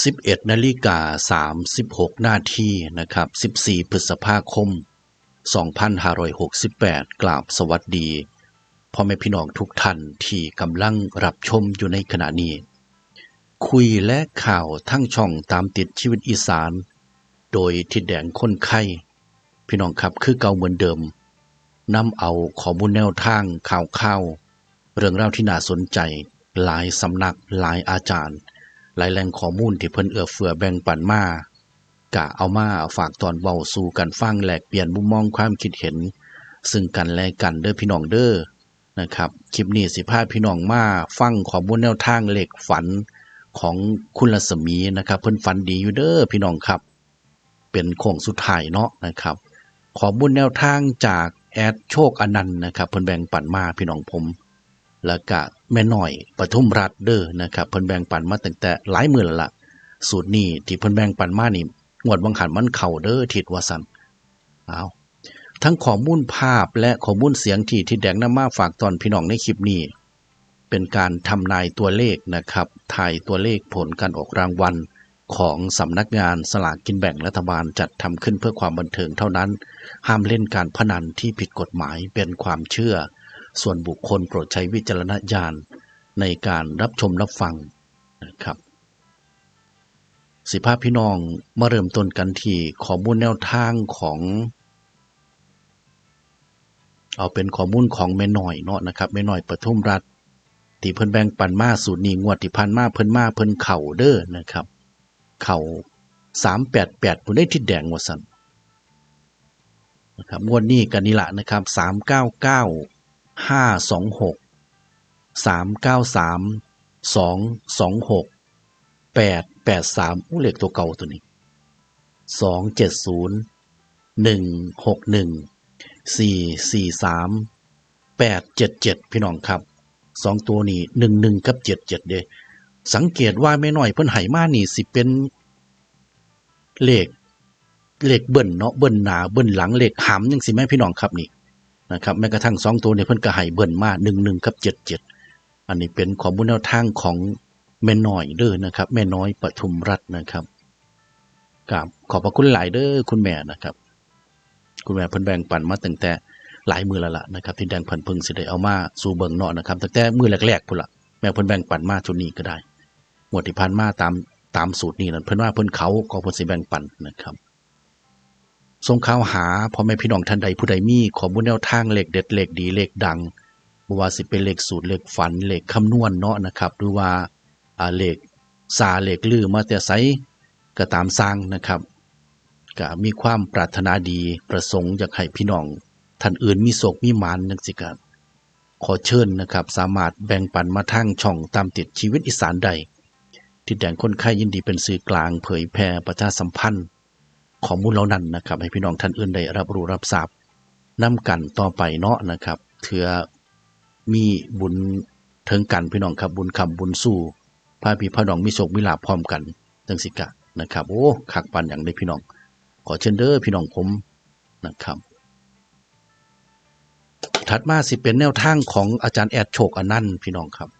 11:36 น.นะครับ14พฤษภาคม2568กราบสวัสดีพ่อแม่พี่น้องทุกท่านที่กำลังรับชมอยู่ในขณะนี้คุยและข่าวทั้งช่องตามติดชีวิตอีสานโดยทิดแดงคนไข้พี่น้องครับคือเก่าเหมือนเดิมนำเอาข้อมูลแนวทางข่าวเรื่องราวที่น่าสนใจหลายสำนักหลายอาจารย์หลายแหล่งข้อมูลที่เพิ่นเอื้อเฟื้อแบ่งปันมากะเอามาฝากตอนเว้าสู่กันฟังแลกเปลี่ยนมุมมองความคิดเห็นซึ่งกันและกันเด้อพี่น้องเด้อนะครับคลิปนี้สิพาพี่น้องมาฟังข้อมูลแนวทางเลขฝันของคุณรัศมีนะครับเพิ่นฝันดีอยู่เด้อพี่น้องครับเป็นโค้งสุดท้ายเนาะนะครับข้อมูลแนวทางจากแอดโชคอนันต์นะครับเพิ่นแบ่งปันมาพี่น้องผมแล้วก็แม่น้อยปทุมรัฐเด้อนะครับเพิ่นแบ่งปันมาตั้งแต่หลายมื้อแล้วล่ะสูตรนี้ที่เพิ่นแบ่งปันมานี่งวดบังหันมันเข้าเด้อทิศว่าซั่นเอาทั้งข้อมูลภาพและข้อมูลเสียงที่แดงนำมาฝากตอนพี่น้องในคลิปนี้เป็นการทำนายตัวเลขนะครับทายตัวเลขผลการออกรางวัลของสำนักงานสลากกินแบ่งรัฐบาลจัดทำขึ้นเพื่อความบันเทิงเท่านั้นห้ามเล่นการพนันที่ผิดกฎหมายเป็นความเชื่อส่วนบุคคลโปรดใช้วิจารณญาณในการรับชมรับฟังนะครับสิภาพพี่น้องมาเริ่มต้นกันที่ข้อมูลแนวทางของเอาเป็นข้อมูลของแม่น้อยเนาะนะครับแม่น้อยปทุมรัฐที่เพิ่นแบ่งปันมาสูตรนี้งวดที่ผ่านมาเพิ่นเข้าเด้อนะครับเข้า388ผู้ได้ทิศแดงว่าซั่นนะครับงวดนี้ก็นี่ล่ะนะครับ399 526 393 226 883เลขตัวเก่าตัวนี้270 161 443 877พี่น้องครับ2ตัวนี้11กับ77เด้สังเกตว่าแม่น้อยเพิ่นให้มานี่สิเป็นเลขเบิ้ลเนาะเบิ้ลหน้าเบิ้ลหลังเลขหำจังซี่แม่พี่น้องครับนี่นะครับแม้กระทั่ง2ตัวนี้เพิ่นก็ให้เบิ้ลมา11กับ77อันนี้เป็นข้อมูลแนวทางของแม่น้อยเด้อนะครับแม่น้อยปทุมรัฐนะครับครับขอบพระคุณหลายเด้อคุณแม่นะครับคุณแม่เพิ่นแบ่งปันมาตั้งแต่หลายมื้อแล้วล่ะนะครับที่แดงเพิ่นเพิ่งสิได้เอามาสู่เบิ่งเนาะนะครับตั้งแต่มื้อแรกๆพุ่นล่ะแม่เพิ่นแบ่งปันมาชุดนี้ก็ได้งวดที่ผ่านมาตามสูตรนี้นั่นเพิ่นว่าเพิ่นเขาก็เพิ่นสิแบ่งปันนะครับส่งข่าวหาพ่อแม่พี่น้องท่านใดผู้ใดมีข้อมูลแนวทางเลขเด็ดเลขดีเลขดังบ่ว่าสิเป็นเลขสูตรเลขฝันเลขคำนวณเนาะนะครับหรือว่าเลขเลขลือมาแต่ไสก็ตามสร้างนะครับก็มีความปรารถนาดีประสงค์อยากให้พี่น้องท่านอื่นมีโชคมีหมานจังซี่ก็ขอเชิญนะครับสามารถแบ่งปันมาทางช่องตามติดชีวิตอีสานใดที่แดงคนไข้ยินดีเป็นสื่อกลางเผยแพร่ประชาสัมพันธ์ข้อมูลเหล่านั้นนะครับให้พี่น้องท่านอื่นได้รับรู้รับทราบนำกันต่อไปเนาะนะครับเถื่อมีบุญถึงกันพี่น้องครับบุญคำบุญสู้พาพี่น้องมีโชคมีลาภพร้อมกันจังสิกะนะครับโอ้คักปานหยังได้พี่น้องขอเชิญเด้อพี่น้องผมนะครับถัดมาสิเป็นแนวทางของอาจารย์แอดโชคอนันต์พี่น้องครับ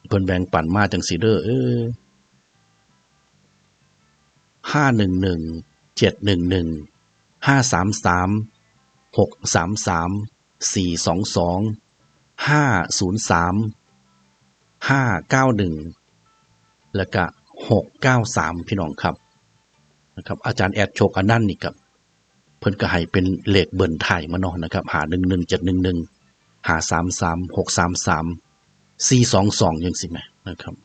เพิ่นแบ่งปันมาจังซี่เด้อ511 711 533 633 422 503 591แล้วก็693พี่น้องครับนะครับอาจารย์แอดโชคอนันต์นี่ครับเพิ่นก็ให้เป็นเลขเบิ่นท้ายมาเนาะนะครับ511 711 533 633 422จังซี่แหมนะครับ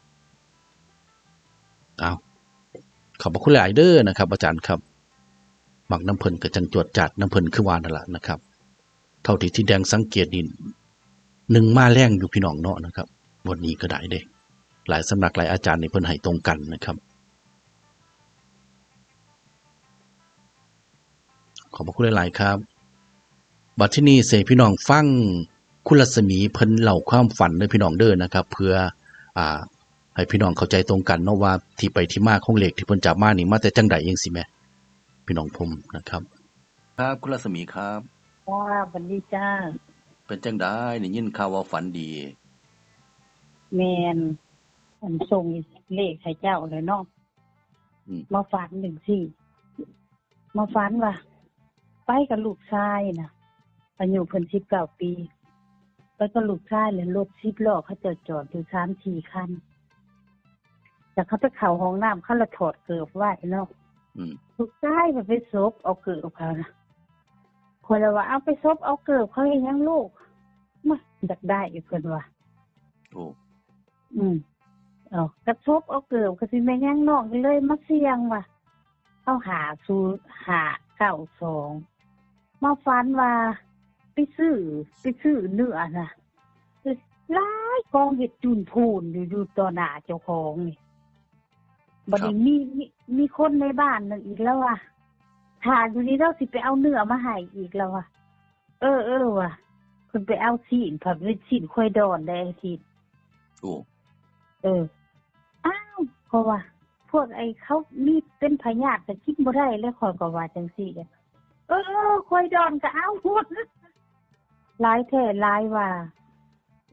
อ้าวขอบพระคุณหลายเด้อนะครับอาจารย์ครับมักน้ำเพิ่นก็จังจวดจัดน้ำเพิ่นคือว่านั่นล่ะนะครับเท่าที่แดงสังเกตนี่1มาแรงอยู่พี่น้องเนาะนะครับวันนี้ก็ได้เด้หลายสำนักหลายอาจารย์นี่เพิ่นให้ตรงกันนะครับขอบพระคุณหลายๆครับบัดทีนี้เสพี่น้องฟังคุณรัศมีเพิ่นเล่าความฝันเด้อพี่น้องเด้อนะครับเพื่อให้พี่น้องเข้าใจตรงกันเนาะว่าที่ไปที่มาของเลขที่เพิ่นจับมานี่มาแต่จังใดจังซี่แหมพี่น้องผมนะครับครับคุณรัศมีครับจ้าสวัสดีจ้าเป็นจังได๋ได้ยินข่าวว่าฝันดีแมน อันส่งเลขให้เจ้าเลยเนาะมาฝันมาฝันว่าไปกับลูกชายน่ะอายุเพิ่น19 ปีไปกับลูกชายเลยรถ10 ล้อเขาจอดอยู่3-4 คันแต่เขาไปเข้าห้องน้ำเขาละถอดเกือบไว้เนาะลูกชายมันไปซบเอาเกือบเขานะคนละว่าเอาไปซบเอาเกือบเขาเฮ็ดหยังลูกมาดักได้อีกเพิ่นว่าโอ้กระทบเอาเกือบก็สิแม่ยังน้องเลยมาเสี่ยงว่ะเอา592มาฝันว่าไปซื้อเนื้อน่ะหลายกองเห็ดจุนพูนอยู่ต่อหน้าเจ้าของนี่บัดนี้มีคนในบ้านนั่นอีกแล้วว่ะถ้าอยู่นี่เราสิไปเอาเนื้อมาให้อีกแล้วว่ะว่ะเพิ่นไปเอาซีนผัดเป็นซีนควายดอนได้ซีนโอ้อ้าวเพราะว่าพวกไอ้เขามีเป็นพยาธิก็กินบ่ได้แล้วข้อยก็ว่าจังซี่ควายดอนก็เอาหมดหลายแท้หลายว่า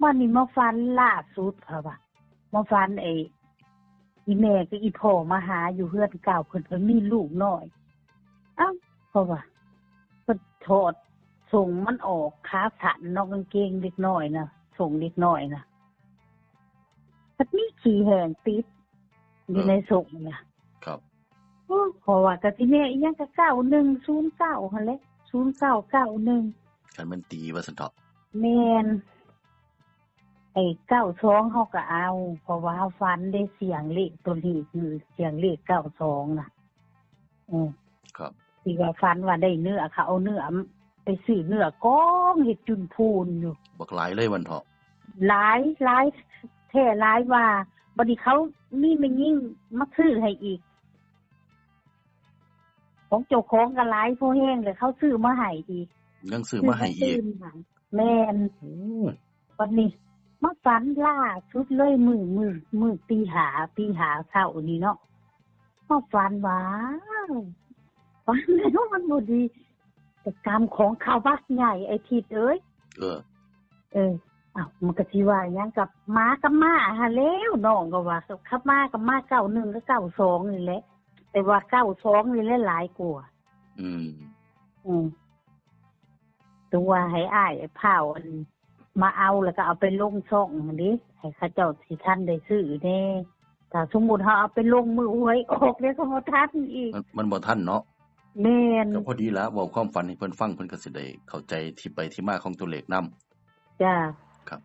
วันนี้มาฟันล่าสุดค่ะว่ามาฟันอีแม่กับอีพ่อมาหาอยู่เฮือนเก่าเพิ่นมีลูกน้อยอ้าวเพราะว่าเพิ่นถอดส่งมันออกขาสั่นนอกกางเกงเด็กน้อยน่ะส่งเด็กน้อยน่ะมันมีขี้แห้งติดอยู่ในส่งน่ะครับเพราะว่าก็สิแม่อีหยังก็9109หั่นแหละ0991คันมันตีว่าซั่นเถาะแม่น92เฮาก็เอาเพราะว่าเฮาฝันได้เสียงเลขตัวนี้คือเสียงเลข92น่ะครับที่ว่าฝันว่าได้เนื้อเขาเอาเนื้อไปซื้อเนื้อกองเฮ็ดจุนพูนอยู่บักหลายเลยวันเถาะหลายแท้หลายว่าบัดนี้เขามีแม่ยิ่งมาซื้อให้อีกของเจ้าของก็หลายพอแห้งเลยเขาซื้อมาให้อีกยังซื้อมาให้อีกแม่นวันนี้มาฝันล่าสุดเลยมือตีหาเช้านี้เนาะมาฝันว่าฝันแล้วมันบ่ดีแต่กรรมของเขาบักใหญ่ไอ้ทิดเอ้ยอ้าวมันก็สิว่าหยังกับหมากับม้าหาแล้วน้องก็ว่าขับม้ากับม้า91กับ92นี่แหละแต่ว่า92นี่หลายกว่าตัวให้อ้ายเผามาเอาแล้วก็เอาไปลงช่องมันดิให้เขาเจ้าสิทันได้ซื้อแน่ถ้าสมมุติเฮาเอาไปลงมือหวยออกแล้วก็บ่ทันอีกมันบ่ทันเนาะแม่นก็พอดีแล้วเว้าความฝันให้เพิ่นฟังเพิ่นก็สิได้เข้าใจที่ไปที่มาของตัวเลขนำจ้าครับ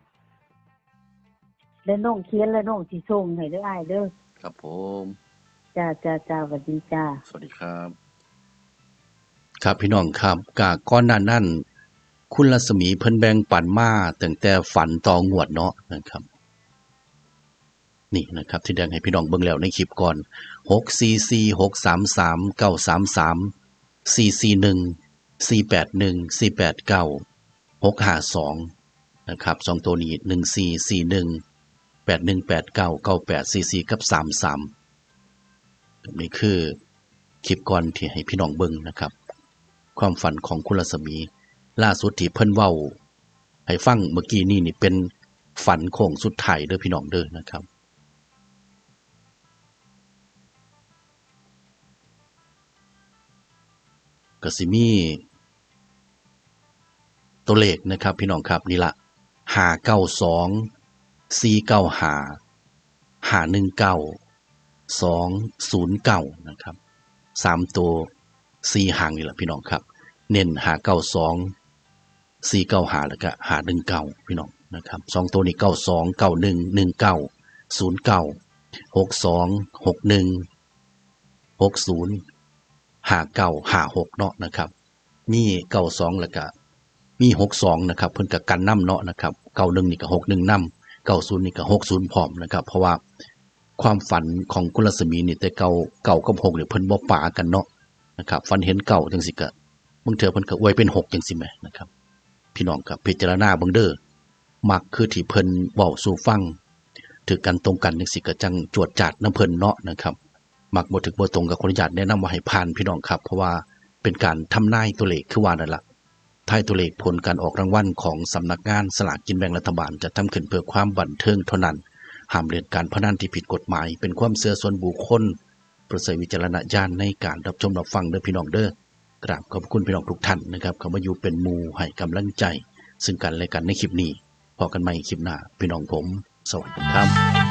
แล้วน้องเขียนแล้วน้องสิส่งให้เด้ออ้ายเด้อครับผมจ้าสวัสดีจ้าสวัสดีครับครับพี่น้องครับกะก่อนหน้านั้นคุณรัศมีเพิ่นแบ่งปันมาตั้งแต่ฝันต่องวดเนาะนะครับนี่นะครับที่แดงให้พี่น้องเบิ่งแล้วในคลิปก่อน644 633 933 441 481 489 652นะครับ2ตัวนี้1441 8189 9844กับ33นี่คือคลิปก่อนที่ให้พี่น้องเบิ่งนะครับความฝันของคุณรัศมีล่าสุดที่เพิ่นเว้าให้ฟังเมื่อกี้นี่เป็นฝันโค้งสุดท้ายเด้อพี่น้องเด้อนะครับก็สิมีตัวเลขนะครับพี่น้องครับนี่ละ592 495 519 209นะครับ3ตัว4หางนี่แหละพี่น้องครับเน้น592 495แล้วก็519พี่น้องนะครับ2ตัวนี้92 91 19 09 62 61 60 5956เนาะนะครับมี92แล้วก็มี62นะครับเพิ่นก็กันนำเนาะนะครับ91นี่ก็61นำ90นี่ก็60พร้อมนะครับเพราะว่าความฝันของคุณรัศมีนี่แต่เก่ากับ6นี่เพิ่นบ่ปากันเนาะนะครับฝันเห็นเก่าจังซี่ก็บางเทื่อเพิ่นก็อวยเป็น6จังซี่แหมนะครับพี่น้องครับพิจารณาเบิ่งเด้อมักคือที่เพิ่นเว้าสู่ฟังถือกันตรงกันจังซี่ก็จังจวดจาดนำเพิ่นเนาะนะครับมักบ่ถึกบ่ตรงกับขออนุญาตแนะนำว่าให้ผ่านพี่น้องครับเพราะว่าเป็นการทำนายตัวเลขคือว่านั่นล่ะทายตัวเลขผลการออกรางวัลของสำนักงานสลากกินแบ่งรัฐบาลจะทำขึ้นเพื่อความบันเทิงเท่านั้น ห้ามเล่นการพนันที่ผิดกฎหมายเป็นความเชื่อส่วนบุคคลโปรดใช้วิจารณญาณในการรับชมรับฟังเด้อพี่น้องเด้อกราบขอบคุณพี่น้องทุกท่านนะครับเข้ามาอยู่เป็นหมู่ให้กำลังใจซึ่งกันและกันในคลิปนี้พอกันใหม่คลิปหน้าพี่น้องผมสวัสดีครับ